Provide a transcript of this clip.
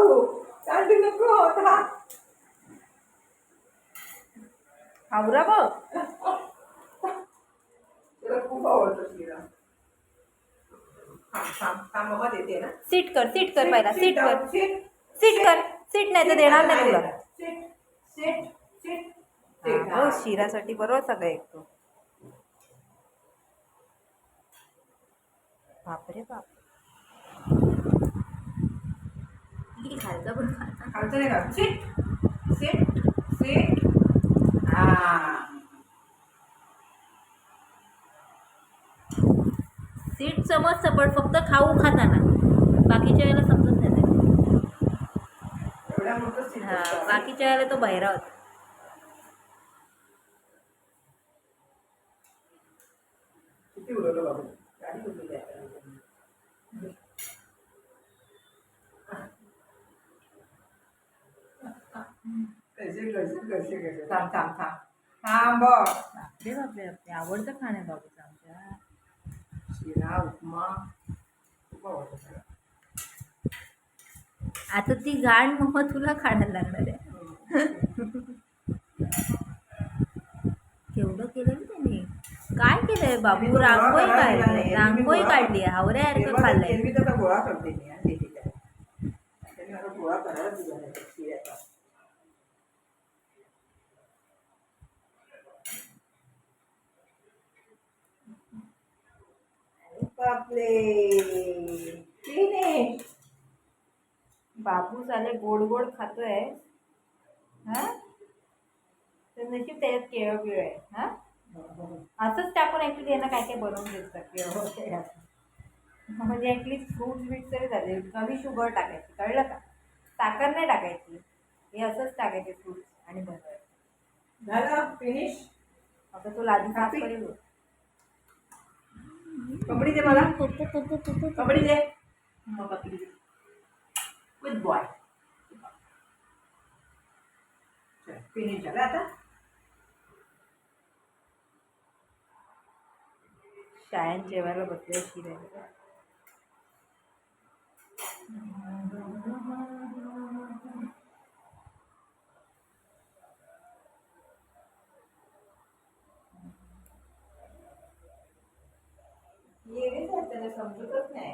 बाबू चालू नको होता आवरा बघ. तुला खूप आवडतं शिरा. मम्मा देते ना. सीट कर पहिला, सीट कर. सीट सीट नाही तर देणार नाही तुला. सीट सीट हो, शिरासाठी बरोबर सगळं ऐकतो. बापरे बाप. खायचा पण खालचं नाही का. Seat seat seat. सीट समजतं पण फक्त खाऊ खाताना, बाकीच्या वेळेला समजत नाही. एवढ्या मोठं सीट. बाकीच्या वेळेला तो बहिरा होता. किती उडवलं बाबू. गाडी उडवली आहे. कसे थांब थांब थांब थांब. बापरे बापरे बापरे, आवडतं खाणं आहे बाबूचं आमच्या. शिरा उपमा खूप आवडतं सगळं. आता ती गाण मग तुला खायला लागणार आहे. केवढं केलं ना त्यांनी. काय केलंय बाबू. रांगोळी काढली, रांगोळी काढली, हावऱ्यासारखं खाल्लंय. एरवी त्याचा गोळा करते मी आणि देते त्याला. त्यांनी मला गोळा करायला दिला नाही शिऱ्याचा. बापरे फिनिश. बाबू झाले गोड गोड खातोय. हा, तर नशीब त्याच्यात केळं बिळ आहे. हा, असंच टाकून ऍक्च्युली यांना काय काय बनवून देतात केळं. म्हणजे ऍटलीस्ट फ्रूट्स बीट तरी झाले. कमी शुगर टाकायची, कळलं का. साखर नाही टाकायची, हे असंच टाकायचे फ्रूट्स आणि बनवायचं. झालं फिनिश. आता तो लादी साफ करेल. कपडी दे मला. कपडी दे. Good boy. फिनिश झालं आता. शाळेत जेवायला बसले शिरायला. येणे त्याला समजतच नाही.